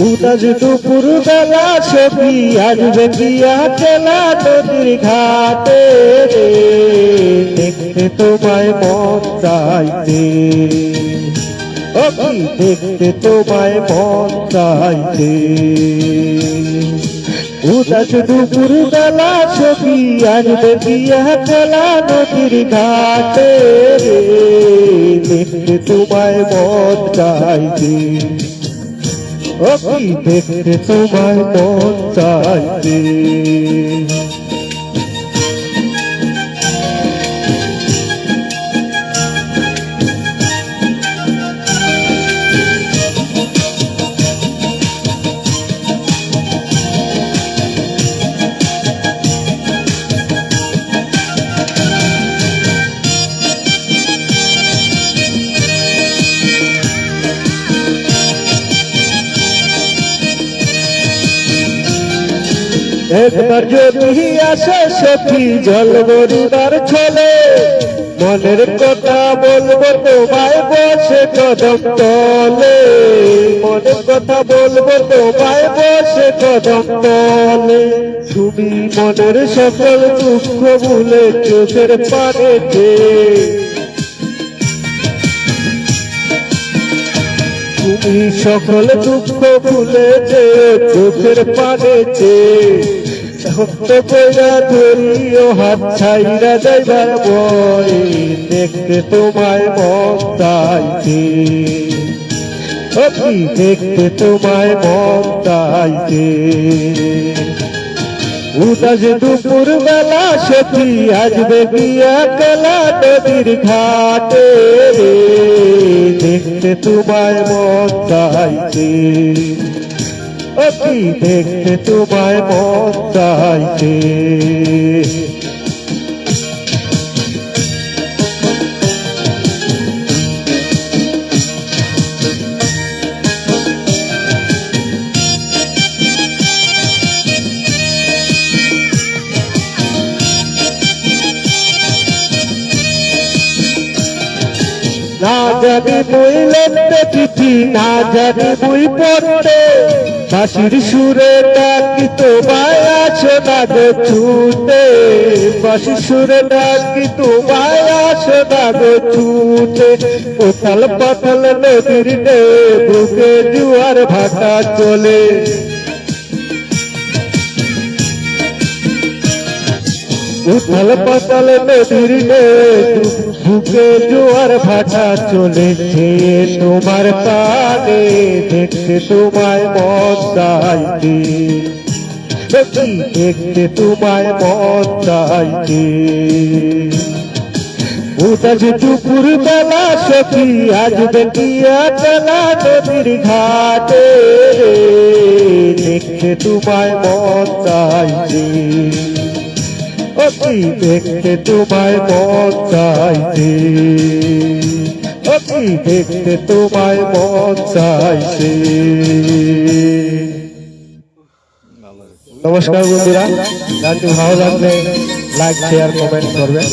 উদাস দুপুর বেলা সখী আসবে গিয়া কেলা নদীর ঘাটে রে, দেখতে তোমায় মন চাইতে ও কি দেখতে তোমায় মন চাইতে। উদাস দুপুর বেলা সখী আসবে গিয়া কেলা নদীর ঘাটে রে, দেখতে তোমায় মন চাইতে ও কি দেখতে তোমায় মন চাইতে। একবার যদি আসে সখী জল গরিবার ছলে, মনের কথা বলবো তোমায় বসে কদম তলে, মনের কথা বলবো তোমায় বসে কদম তলে। তুমি মনের সকল দুঃখ ভুলে চোখের পানেতে, তুমি সকল দুঃখ ভুলে যে চোখের পানেতে, হতে বইয়া ধরিও হাত ছাইরা যাইবার বই, দেখতে তোমায় মন চাইতে ও কি দেখতে তোমায় মন চাইতে। উদাস দুপুর বেলা সখী আসবে গিয়া কেলা নদীর ঘাটে রে, দেখতে তোমায় মন চাইতে ও কি দেখতে তোমায় মন চাইতে। না জানি বই লেখতে চিঠি, না জানি বই পড়তে, বাঁশির সুরে ডাকি তোমায় আছো না গো ছুটে, বাঁশির সুরে ডাকি তোমায় আছো না গো ছুটে। উথাল পাথাল নদীর নে বুকে জোয়ার ভাটা চলে, উথাল পাতাল নদীর নে বুকে জোয়ার ভাটা চলেছে তোমার পানে, দেখতে তোমায় মন চাইতে দেখতে তোমায় মন চাইতে। উদাস দুপুর বেলা সখী আসবে গিয়া কেলা নদীর ঘাটে রে, দেখতে তোমায় মন চাইতে ও কি দেখতে তোমায় মন চাইতে ও কি দেখতে তোমায় মন চাইতে। নমস্কার বন্ধুরা, গানটি ভালো লাগলে লাইক শেয়ার কমেন্ট করবেন।